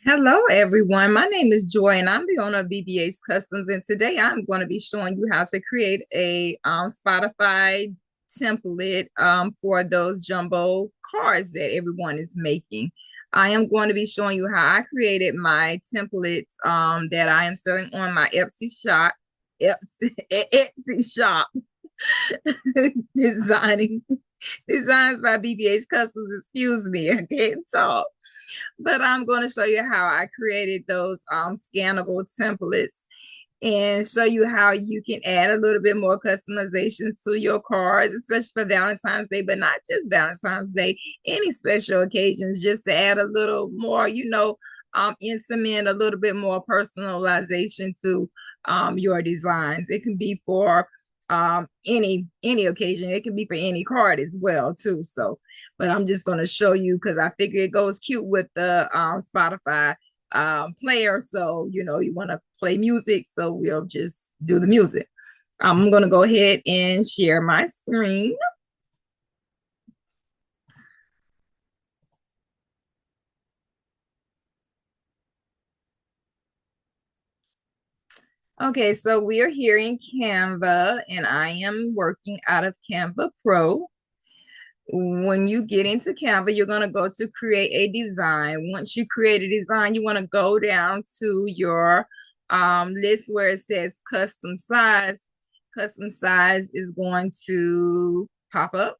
Hello, everyone. My name is Joy, and I'm the owner of BBH Customs. And today I'm going to be showing you how to create a Spotify template for those jumbo cards that everyone is making. I am going to be showing you how I created my templates that I am selling on my Etsy shop. Etsy shop designing designs by BBH Customs. Excuse me, I can't talk. But I'm going to show you how I created those scannable templates and show you how you can add a little bit more customizations to your cards, especially for Valentine's Day, but not just Valentine's Day, any special occasions, just to add a little more, intimate, a little bit more personalization to your designs. It can be for any occasion. It can be for any card as well too. So, but I'm just going to show you because I figure it goes cute with the Spotify player. So, you want to play music. So we'll just do the music. I'm going to go ahead and share my screen. Okay, so we are here in Canva and I am working out of Canva Pro. When you get into Canva, you're going to go to create a design. Once you create a design, you want to go down to your list where it says custom size. Custom size is going to pop up.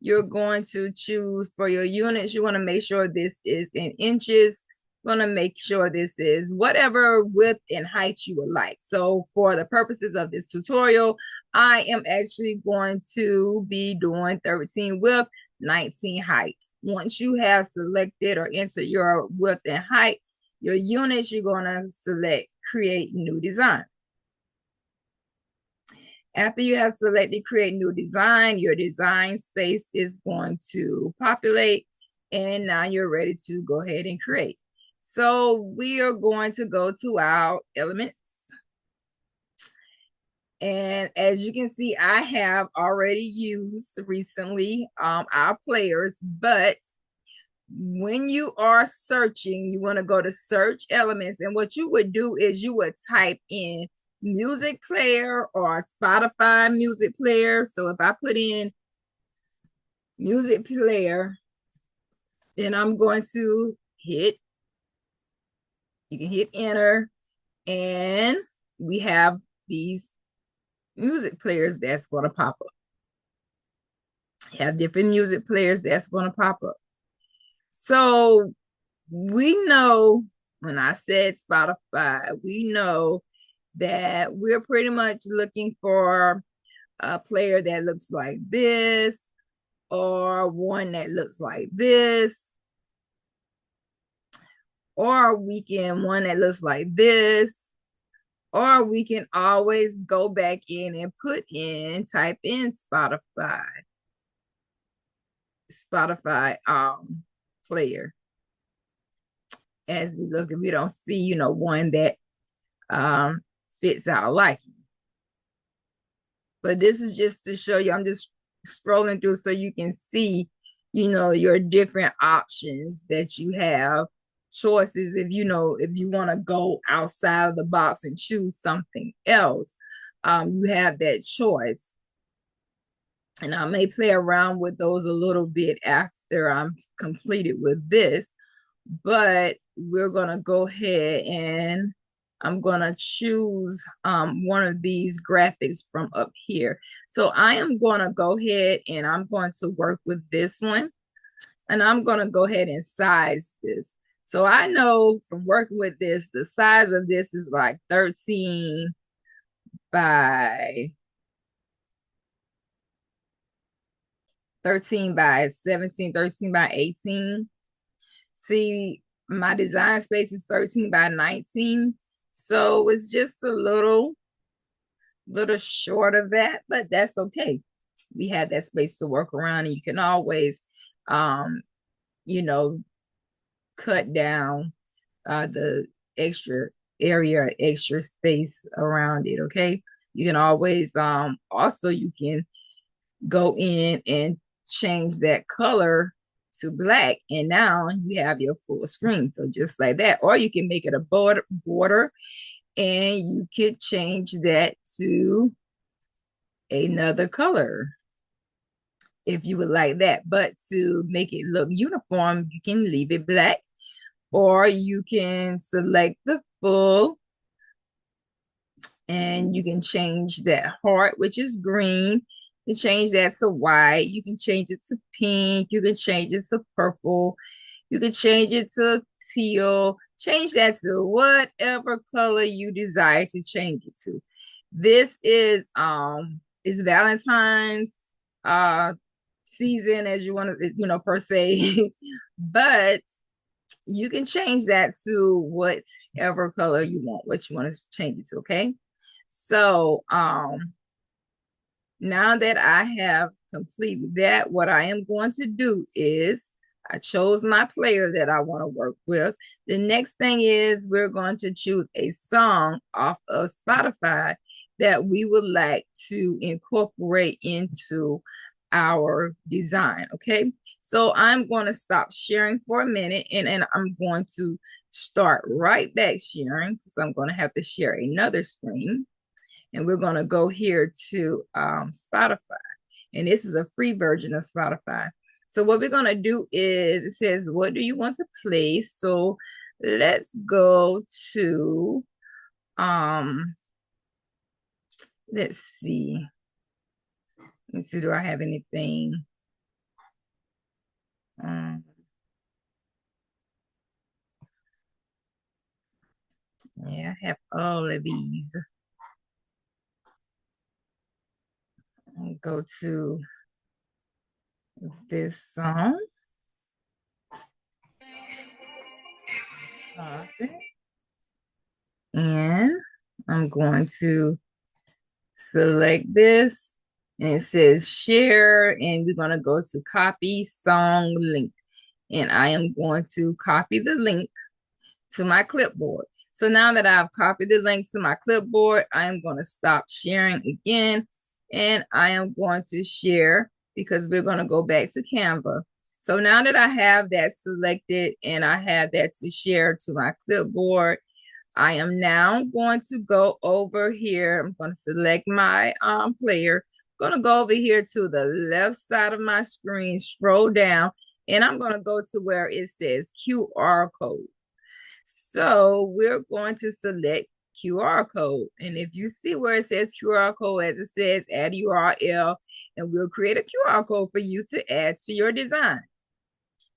You're going to choose for your units. You want to make sure this is in inches. Going to make sure this is whatever width and height you would like. So for the purposes of this tutorial, I am actually going to be doing 13 width, 19 height. Once you have selected or entered your width and height, your units, you're going to select create new design. After you have selected create new design, your design space is going to populate and now you're ready to go ahead and create. So we are going to go to our elements. And as you can see, I have already used recently our players, but when you are searching, you want to go to search elements. And what you would do is you would type in music player or Spotify music player. So if I put in music player, then I'm going to you can hit enter, and we have these music players that's going to pop up. Have different music players that's going to pop up. So we know when I said Spotify, we know that we're pretty much looking for a player that looks like this or one that looks like this, or we can one that looks like this, or we can always go back in and type in Spotify player. As we look, if we don't see, one that um fits our liking. But this is just to show you, I'm just scrolling through so you can see, your different options that you have, choices. If you want to go outside of the box and choose something else, you have that choice. And I may play around with those a little bit after I'm completed with this, but we're going to go ahead and I'm going to choose one of these graphics from up here. So I am going to go ahead and I'm going to work with this one. And I'm going to go ahead and size this. So I know from working with this, the size of this is like 13 by 17, 13 by 18. See, my design space is 13 by 19. So it's just a little short of that, but that's okay. We have that space to work around, and you can always you know, cut down the extra area, extra space around it. Okay. You can always also you can go in and change that color to black, and now you have your full screen. So just like that, or you can make it a border, and you could change that to another color if you would like that. But to make it look uniform, you can leave it black, or you can select the full, and you can change that heart, which is green. You can change that to white. You can change it to pink. You can change it to purple. You can change it to teal. Change that to whatever color you desire to change it to. This is Valentine's season, as you want to, per se. But you can change that to whatever color you want, what you want to change it to, okay? So now that I have completed that, what I am going to do is I chose my player that I want to work with. The next thing is we're going to choose a song off of Spotify that we would like to incorporate into our design. Okay, so I'm going to stop sharing for a minute, and I'm going to start right back sharing because I'm going to have to share another screen. And we're going to go here to Spotify. And this is a free version of Spotify. So what we're going to do is, it says, what do you want to play? So let's go to, let's see. Let's see, do I have anything? Yeah, I have all of these. I'll go to this song. And I'm going to select this, and it says share, and we're going to go to copy song link, and I am going to copy the link to my clipboard. So now that I've copied the link to my clipboard, I am going to stop sharing again, and I am going to share because we're going to go back to Canva. So now that I have that selected and I have that to share to my clipboard, I am now going to go over here. I'm going to select my player. I'm going to go over here to the left side of my screen, scroll down, and I'm going to go to where it says QR code. So we're going to select QR code. And if you see where it says QR code, as it says, add URL, and we'll create a QR code for you to add to your design.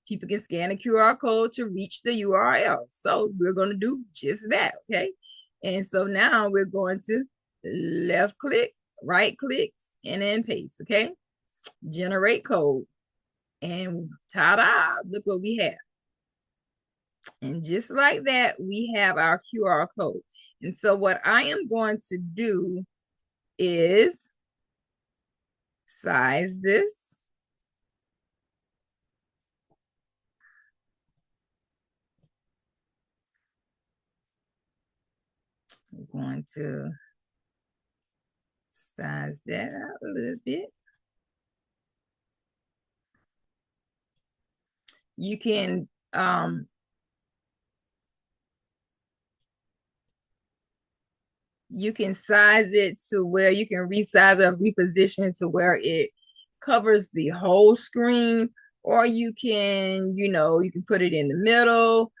People can scan the QR code to reach the URL. So we're going to do just that, okay? And so now we're going to left click, right click, and then paste, okay? Generate code. And ta-da, look what we have. And just like that, we have our QR code. And so what I am going to do is size this. I'm going to size that out a little bit. You can size it to where you can resize or reposition to where it covers the whole screen, or you can, you can put it in the middle.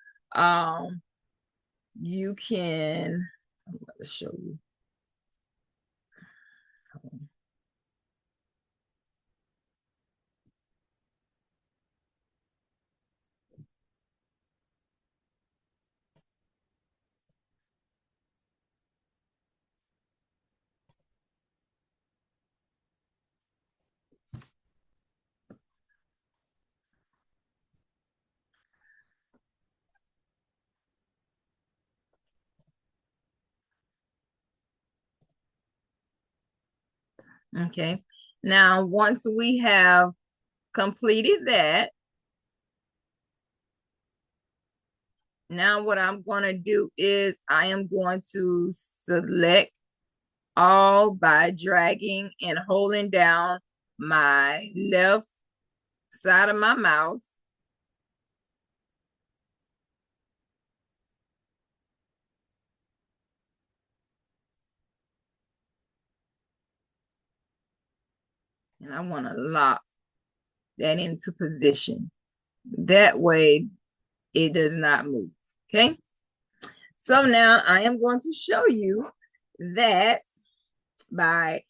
You can, I'm going to show you. Okay. Now, once we have completed that, now what I'm going to do is I am going to select all by dragging and holding down my left side of my mouse. And I want to lock that into position. That way it does not move. Okay. So now I am going to show you that by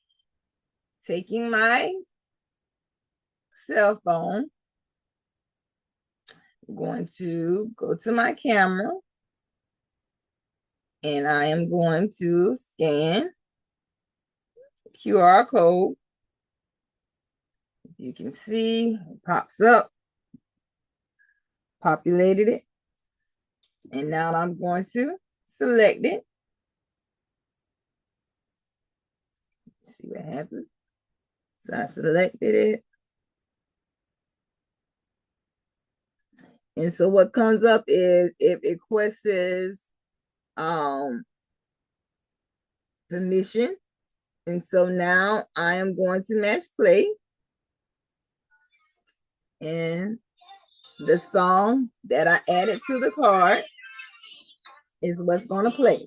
taking my cell phone, I'm going to go to my camera and I am going to scan QR code. You can see it pops up, populated it. And now I'm going to select it. See what happens. So I selected it. And so what comes up is it requests permission. And so now I am going to match play. And the song that I added to the card is what's going to play.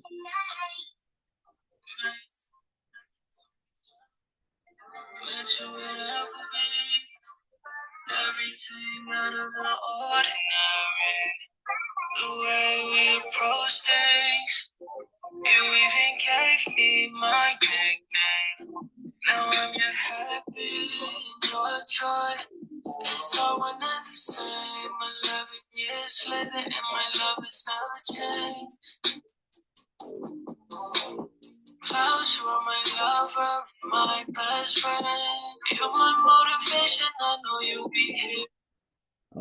Everything out of the ordinary, the way we approach things. You even gave me my nickname. Now I'm your happy and your joy. It's all one and the same. 11 years later, and my love is never changed. Close, you are my lover, my best friend. You're my motivation, I know you'll be here.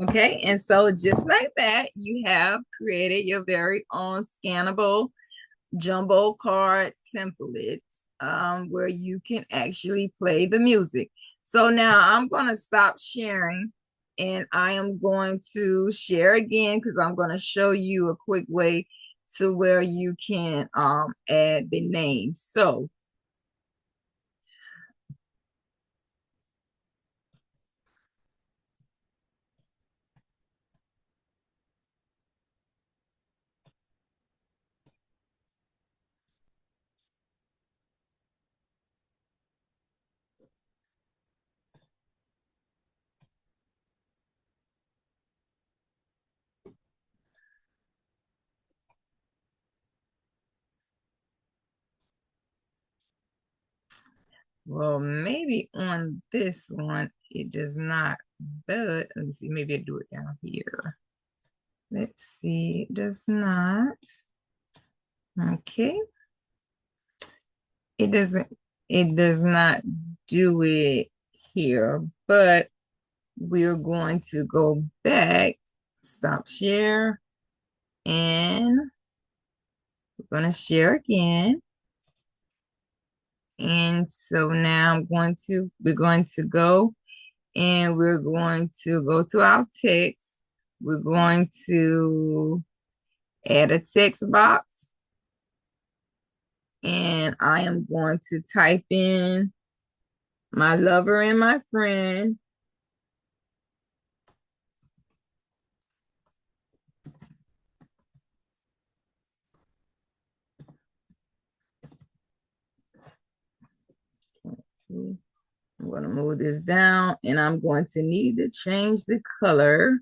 Okay, and so just like that, you have created your very own scannable jumbo card template where you can actually play the music. So now I'm going to stop sharing and I am going to share again because I'm going to show you a quick way to where you can add the name. So well, maybe on this one it does not, but let me see, maybe I do it down here. Let's see, it does not. Okay. It does not do it here, but we're going to go back, stop share, and we're going to share again. And so now we're going to go and we're going to go to our text. We're going to add a text box and I am going to type in my lover and my friend. I'm going to move this down and I'm going to need to change the color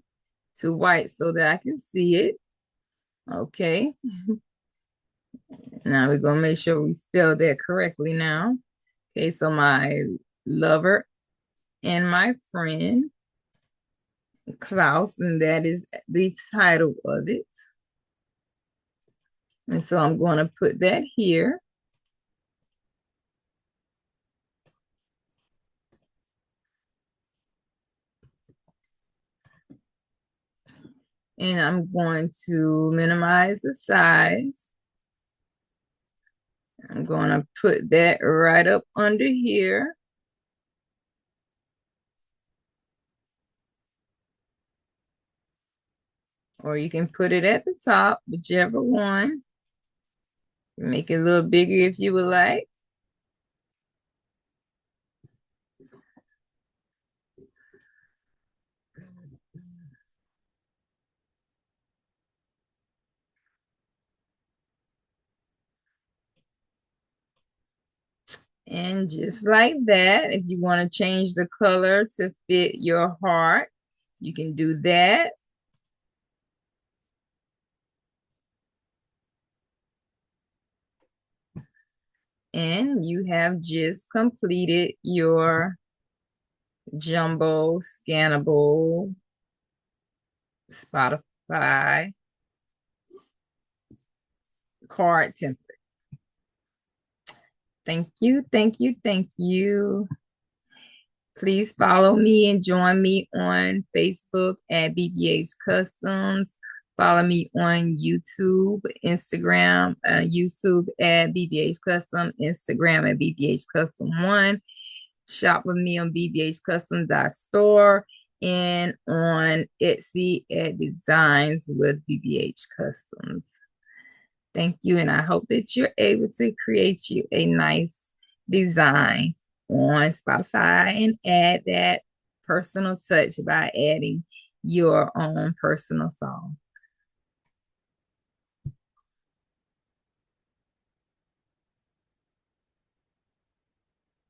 to white so that I can see it. Okay. Now we're going to make sure we spell that correctly now. Okay, so my lover and my friend, Klaus, and that is the title of it. And so I'm going to put that here. And I'm going to minimize the size. I'm going to put that right up under here. Or you can put it at the top, whichever one. Make it a little bigger if you would like. And just like that, if you want to change the color to fit your heart, you can do that. And you have just completed your jumbo scannable Spotify card template. Thank you, thank you, thank you. Please follow me and join me on Facebook at BBH Customs. Follow me on YouTube, Instagram, YouTube at BBH Custom, Instagram at BBH Custom 1. Shop with me on bbhcustom.store and on Etsy at Designs with BBH Customs. Thank you, and I hope that you're able to create you a nice design on Spotify and add that personal touch by adding your own personal song.